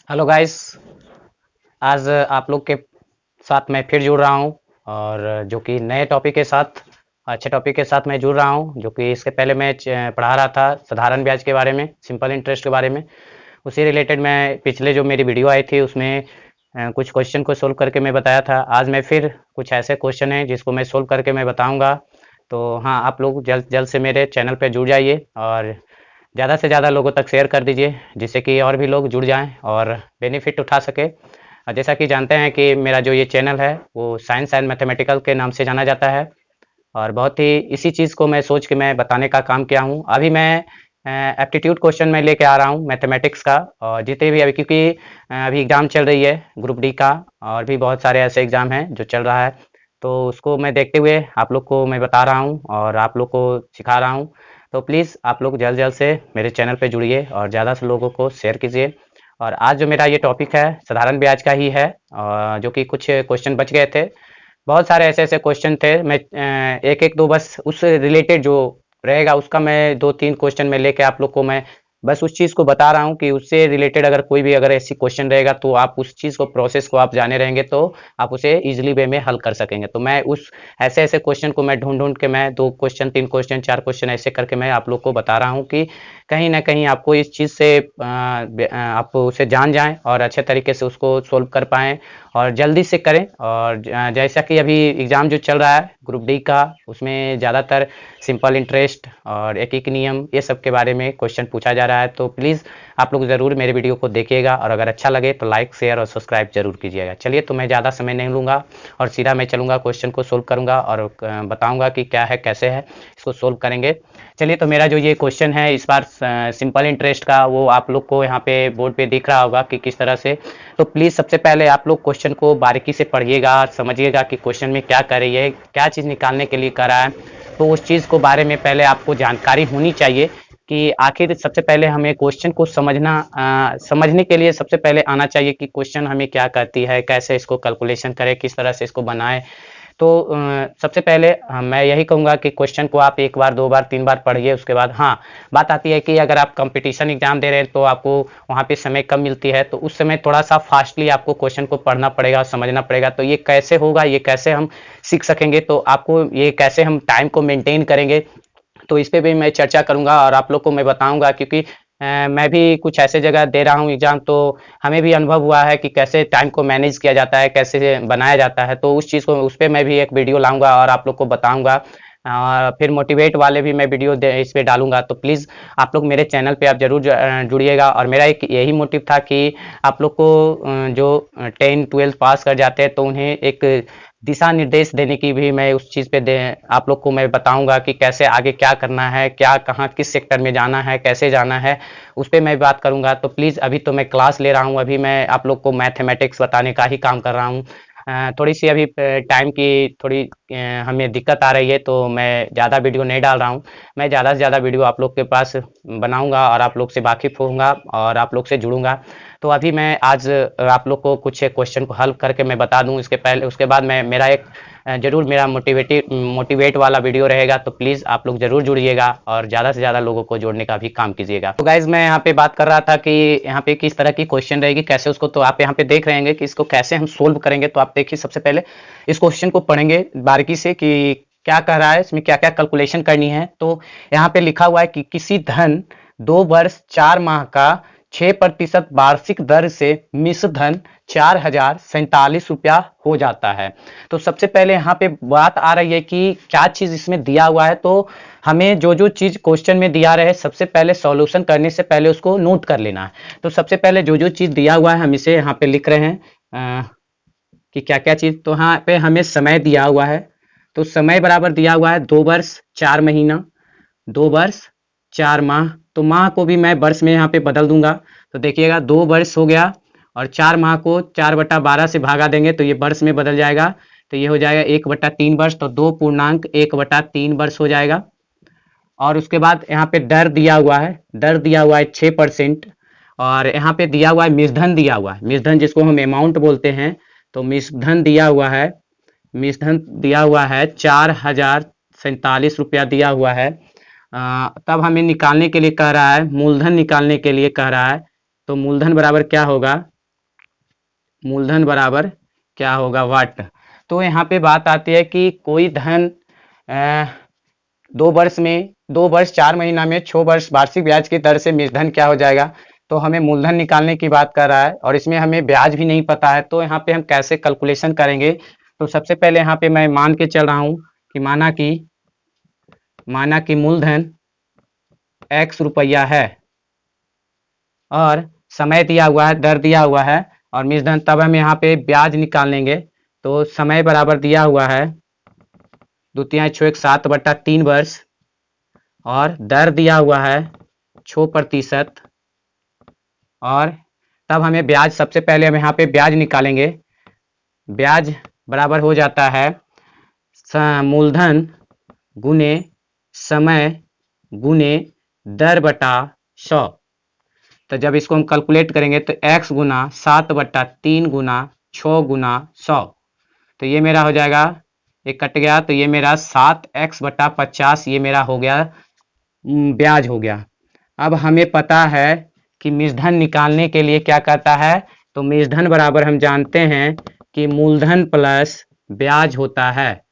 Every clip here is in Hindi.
Hello guys. आज आप लोग के साथ मैं फिर जुड़ रहा हूँ और जो कि नए टॉपिक के साथ अच्छे टॉपिक के साथ मैं जुड़ रहा हूँ, जो कि इसके पहले मैं पढ़ा रहा था साधारण ब्याज के बारे में, सिंपल इंटरेस्ट के बारे में। उसी रिलेटेड मैं पिछले जो मेरी वीडियो आई थी उसमें कुछ क्वेश्चन को सोल्व करके मैं बताया था। आज मैं फिर कुछ ऐसे क्वेश्चन हैं जिसको मैं सोल्व करके मैं बताऊंगा। तो हाँ, आप लोग जल्द जल्द से मेरे चैनल पे जुड़ जाइए और ज़्यादा से ज़्यादा लोगों तक शेयर कर दीजिए, जिससे कि और भी लोग जुड़ जाएं और बेनिफिट उठा सके। जैसा कि जानते हैं कि मेरा जो ये चैनल है वो साइंस एंड मैथमेटिकल के नाम से जाना जाता है और बहुत ही इसी चीज़ को मैं सोच के मैं बताने का काम किया हूँ। अभी मैं एप्टीट्यूड क्वेश्चन मैं लेके आ रहा हूँ मैथमेटिक्स का, और जितने भी अभी, क्योंकि अभी एग्ज़ाम चल रही है ग्रुप डी का, और भी बहुत सारे ऐसे एग्ज़ाम हैं जो चल रहा है। तो उसको मैं देखते हुए आप लोग को मैं बता रहा हूँ और आप लोग को सिखा रहा हूँ। तो प्लीज़ आप लोग जल्द जल्द से मेरे चैनल पे जुड़िए और ज़्यादा से लोगों को शेयर कीजिए। और आज जो मेरा ये टॉपिक है साधारण ब्याज का ही है, जो कि कुछ क्वेश्चन बच गए थे। बहुत सारे ऐसे-ऐसे क्वेश्चन थे, मैं एक-एक दो बस उस रिलेटेड जो रहेगा उसका मैं 2-3 क्वेश्चन मैं लेके आप लोग को मैं बस उस चीज़ को बता रहा हूँ कि उससे रिलेटेड अगर कोई भी अगर ऐसी क्वेश्चन रहेगा तो आप उस चीज़ को प्रोसेस को आप जाने रहेंगे तो आप उसे ईज़िली वे में हल कर सकेंगे। तो मैं उस ऐसे-ऐसे क्वेश्चन को मैं ढूँढ-ढूँढ के मैं 2 क्वेश्चन, 3 क्वेश्चन, 4 क्वेश्चन ऐसे करके मैं आप लोग को बता रहा हूँ कि कहीं न कहीं आपको इस चीज़ से आप उसे जान जाएँ और अच्छे तरीके से उसको सोल्व कर पाएँ और जल्दी से करें। और जैसा कि अभी एग्ज़ाम जो चल रहा है ग्रुप डी का, उसमें ज़्यादातर सिंपल इंटरेस्ट और एक-एक नियम ये सब के बारे में क्वेश्चन पूछा जा रहा है। तो प्लीज़ आप लोग ज़रूर मेरे वीडियो को देखिएगा और अगर अच्छा लगे तो लाइक, शेयर और सब्सक्राइब ज़रूर कीजिएगा। चलिए, तो मैं ज़्यादा समय नहीं लूँगा और सीधा मैं चलूँगा, क्वेश्चन को सोल्व करूँगा और बताऊँगा कि क्या है, कैसे है, इसको सोल्व करेंगे। चलिए, तो मेरा जो ये क्वेश्चन है इस बार सिंपल इंटरेस्ट का, वो आप लोग को यहाँ पे बोर्ड पे दिख रहा होगा कि किस तरह से। तो प्लीज़ सबसे पहले आप लोग क्वेश्चन को बारीकी से पढ़िएगा, समझिएगा कि क्वेश्चन में क्या कर रही है, क्या चीज़ निकालने के लिए कर रहा है। तो उस चीज़ को बारे में पहले आपको जानकारी होनी चाहिए कि आखिर सबसे पहले हमें क्वेश्चन को समझने के लिए सबसे पहले आना चाहिए कि क्वेश्चन हमें क्या कहती है, कैसे इसको कैलकुलेशन करें, किस तरह से इसको बनाएं। तो सबसे पहले मैं यही कहूँगा कि क्वेश्चन को आप 1 बार, 2 बार, 3 बार पढ़िए। उसके बाद हाँ, बात आती है कि अगर आप कंपटीशन एग्ज़ाम दे रहे हैं तो आपको वहाँ पे समय कम मिलती है, तो उस समय थोड़ा-सा फ़ास्टली आपको क्वेश्चन को पढ़ना पड़ेगा, समझना पड़ेगा। तो ये कैसे होगा, ये कैसे हम सीख सकेंगे, तो आपको ये कैसे हम टाइम को मेंटेन करेंगे, तो इस पे भी मैं चर्चा करूँगा और आप लोग को मैं बताऊँगा, क्योंकि मैं भी कुछ ऐसे जगह दे रहा हूँ एग्ज़ाम, तो हमें भी अनुभव हुआ है कि कैसे टाइम को मैनेज किया जाता है, कैसे बनाया जाता है। तो उस चीज़ को उस पे मैं भी एक वीडियो लाऊँगा और आप लोग को बताऊँगा। फिर मोटिवेट वाले भी मैं वीडियो इस पे डालूँगा। तो प्लीज़ आप लोग मेरे चैनल पे आप ज़रूर जुड़िएगा। और मेरा एक यही मोटिव था कि आप लोग को जो 10-12 पास कर जाते हैं तो उन्हें एक दिशा निर्देश देने की भी मैं उस चीज़ पे दे आप लोग को मैं बताऊंगा कि कैसे आगे क्या करना है, क्या कहाँ किस सेक्टर में जाना है, कैसे जाना है, उस पे मैं बात करूंगा। तो प्लीज़, अभी तो मैं क्लास ले रहा हूँ, अभी मैं आप लोग को मैथमेटिक्स बताने का ही काम कर रहा हूँ। थोड़ी सी अभी टाइम की थोड़ी हमें दिक्कत आ रही है, तो मैं ज़्यादा वीडियो नहीं डाल रहा हूँ। मैं ज़्यादा से ज़्यादा वीडियो आप लोग के पास बनाऊंगा और आप लोग से वाकिफ़ होऊंगा और आप लोग से जुड़ूंगा। तो अभी मैं आज आप लोग को कुछ क्वेश्चन को हल करके मैं बता दूं। इसके पहले उसके बाद मैं मेरा एक जरूर मेरा मोटिवेट वाला वीडियो रहेगा। तो प्लीज़ आप लोग जरूर जुड़िएगा और ज़्यादा से ज़्यादा लोगों को जोड़ने का भी काम कीजिएगा। तो गाइज, मैं यहाँ पे बात कर रहा था कि यहाँ पे किस तरह की क्वेश्चन रहेगी, कैसे उसको, तो आप यहाँ पे देख रहे हैं कि इसको कैसे हम सोल्व करेंगे। तो आप देखिए, सबसे पहले इस क्वेश्चन को पढ़ेंगे बारीकी से कि क्या कह रहा है, इसमें क्या क्या कैलकुलेशन करनी है। तो यहाँ पे लिखा हुआ है कि किसी धन 2 वर्ष 4 माह का 6% वार्षिक दर से मिश्र धन 4047 रुपया हो जाता है। तो सबसे पहले यहाँ पे बात आ रही है कि क्या चीज इसमें दिया हुआ है। तो हमें जो जो चीज क्वेश्चन में दिया रहे, सबसे पहले सॉल्यूशन करने से पहले उसको नोट कर लेना है। तो सबसे पहले जो जो चीज दिया हुआ है हम इसे यहाँ पे लिख रहे हैं कि क्या क्या चीज। तो यहाँ पे हमें समय दिया हुआ है, तो समय बराबर दिया हुआ है 2 वर्ष 4 महीना, 2 वर्ष 4 माह। तो माह को भी मैं वर्ष में यहाँ पे बदल दूंगा। तो देखिएगा, 2 वर्ष हो गया और 4 माह को 4/12 से भागा देंगे तो ये वर्ष में बदल जाएगा। तो ये हो जाएगा 1/3 वर्ष, तो 2 पूर्णांक 1/3 वर्ष हो जाएगा। और उसके बाद यहाँ पे दर दिया हुआ है, दर दिया हुआ है 6%। और यहाँ पे दिया हुआ है मिश्रधन दिया हुआ है, मिश्रधन जिसको हम अमाउंट बोलते हैं। तो मिश्रधन दिया हुआ है, मिश्रधन दिया हुआ है 4047 रुपया दिया हुआ है। तब हमें निकालने के लिए कह रहा है, मूलधन निकालने के लिए कह रहा है। तो मूलधन बराबर क्या होगा, मूलधन बराबर क्या होगा, वाट। तो यहाँ पे बात आती है कि कोई धन 2 वर्ष 4 महीना में 6 वर्ष वार्षिक ब्याज की दर से मूलधन क्या हो जाएगा। तो हमें मूलधन निकालने की बात कर रहा है और इसमें हमें ब्याज भी नहीं पता है, तो यहाँ पे हम कैसे कैलकुलेशन करेंगे। तो सबसे पहले यहाँ पे मैं मान के चल रहा हूँ कि माना कि मूलधन x रुपया है और समय दिया हुआ है, दर दिया हुआ है और मूलधन, तब हम यहाँ पे ब्याज निकालेंगे। तो समय बराबर दिया हुआ है 2/3 वर्ष और दर दिया हुआ है 6%। और तब हमें ब्याज, सबसे पहले हम यहाँ पे ब्याज निकालेंगे। ब्याज बराबर हो जाता है मूलधन गुने समय गुने दर बटा 100। तो जब इसको हम कैलकुलेट करेंगे तो x गुना 7/3 गुना 6 गुना 100, तो ये मेरा हो जाएगा, ये कट गया तो ये मेरा 7x/50 ये मेरा हो गया ब्याज हो गया। अब हमें पता है कि मूलधन निकालने के लिए क्या करता है। तो मूलधन बराबर हम जानते हैं कि मूलधन प्लस ब्याज होता है।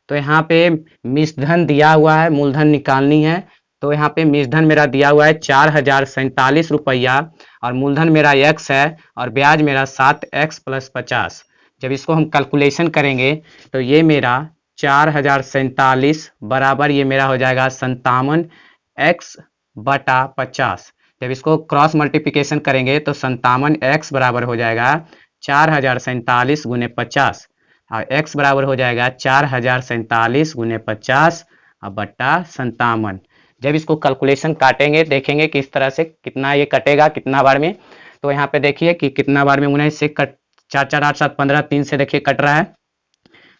तो यहाँ पे मूलधन दिया हुआ है, मूलधन निकालनी है। तो यहाँ पे मूलधन मेरा दिया हुआ है 4047 रुपया और मूलधन मेरा x है और ब्याज मेरा 7x + 50। जब इसको हम कैलकुलेशन करेंगे तो ये मेरा 4047 बराबर ये मेरा हो जाएगा 57x/50। जब इसको क्रॉस मल्टीप्लिकेशन करेंगे तो 57x बराबर हो जाएगा 4047 × 50 और x बराबर हो जाएगा 4047 × 50 बटा 57। जब इसको कैलकुलेशन काटेंगे देखेंगे किस तरह से कितना ये कटेगा कितना बार में। तो यहाँ पे देखिए कि कितना बार में 19 से कट 4 4 8 7 15 3 से देखिए कट रहा है।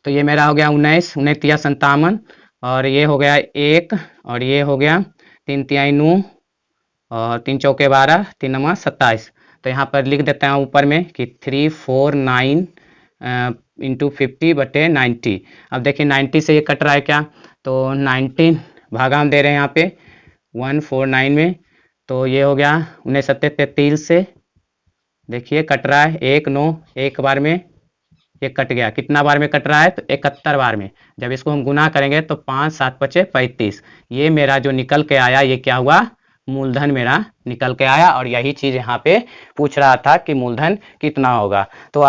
तो ये मेरा हो गया 19 19 × 57 और ये हो गया 1 और ये हो गया 3 × 9 और 3 × 12 3 × 27। तो यहाँ पर लिख देते हैं ऊपर में कि 349 × 50/90। अब देखिए 90 से ये कट रहा है क्या, तो 19 भागा हम दे रहे हैं यहाँ पे 149 में। तो ये हो गया 19 7 33 से देखिए कट रहा है 1 9 एक बार में ये कट गया। कितना बार में कट रहा है, तो 71 बार में। जब इसको हम गुना करेंगे तो 5 7 5 35 ये मेरा जो निकल के आया ये क्या हुआ, मूलधन मेरा निकल के आया। और यही चीज यहाँ पे पूछ रहा था कि मूलधन कितना होगा। तो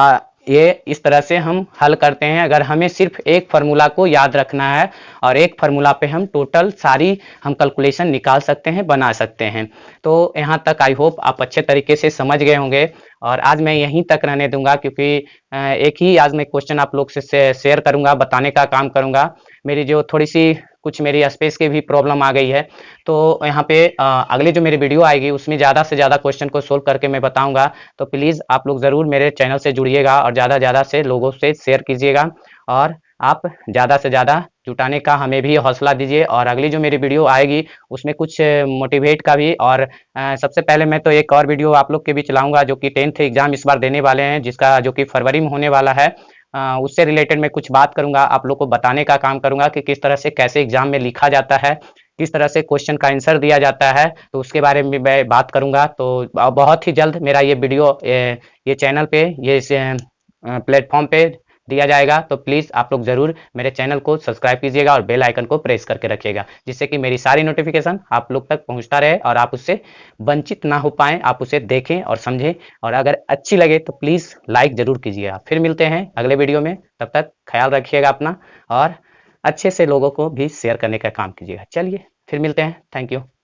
ये इस तरह से हम हल करते हैं। अगर हमें सिर्फ एक फार्मूला को याद रखना है और एक फार्मूला पे हम टोटल सारी हम कैलकुलेशन निकाल सकते हैं, बना सकते हैं। तो यहाँ तक आई होप आप अच्छे तरीके से समझ गए होंगे और आज मैं यहीं तक रहने दूंगा क्योंकि एक ही आज मैं क्वेश्चन आप लोग से शेयर करूंगा, बताने का काम करूंगा। मेरी जो थोड़ी सी कुछ मेरी स्पेस की भी प्रॉब्लम आ गई है, तो यहाँ पे अगली जो मेरी वीडियो आएगी उसमें ज़्यादा से ज़्यादा क्वेश्चन को सोल्व करके मैं बताऊंगा। तो प्लीज़ आप लोग ज़रूर मेरे चैनल से जुड़िएगा और ज़्यादा से लोगों से शेयर कीजिएगा और आप ज़्यादा से ज़्यादा जुटाने का हमें भी हौसला दीजिए। और अगली जो मेरी वीडियो आएगी उसमें कुछ मोटिवेट का भी और सबसे पहले मैं तो एक और वीडियो आप लोग के बीच लाऊंगा जो कि 10th एग्जाम इस बार देने वाले हैं, जिसका जो कि फरवरी में होने वाला है। उससे रिलेटेड मैं कुछ बात करूंगा, आप लोग को बताने का काम करूंगा कि किस तरह से कैसे एग्जाम में लिखा जाता है, किस तरह से क्वेश्चन का आंसर दिया जाता है, तो उसके बारे में मैं बात करूंगा। तो बहुत ही जल्द मेरा ये वीडियो ये चैनल पे ये प्लेटफॉर्म पे दिया जाएगा। तो प्लीज़ आप लोग ज़रूर मेरे चैनल को सब्सक्राइब कीजिएगा और बेल आइकन को प्रेस करके रखिएगा, जिससे कि मेरी सारी नोटिफिकेशन आप लोग तक पहुंचता रहे और आप उससे वंचित ना हो पाएँ, आप उसे देखें और समझें। और अगर अच्छी लगे तो प्लीज़ लाइक ज़रूर कीजिएगा। फिर मिलते हैं अगले वीडियो में, तब तक ख्याल रखिएगा अपना और अच्छे से लोगों को भी शेयर करने का काम कीजिएगा। चलिए फिर मिलते हैं, थैंक यू।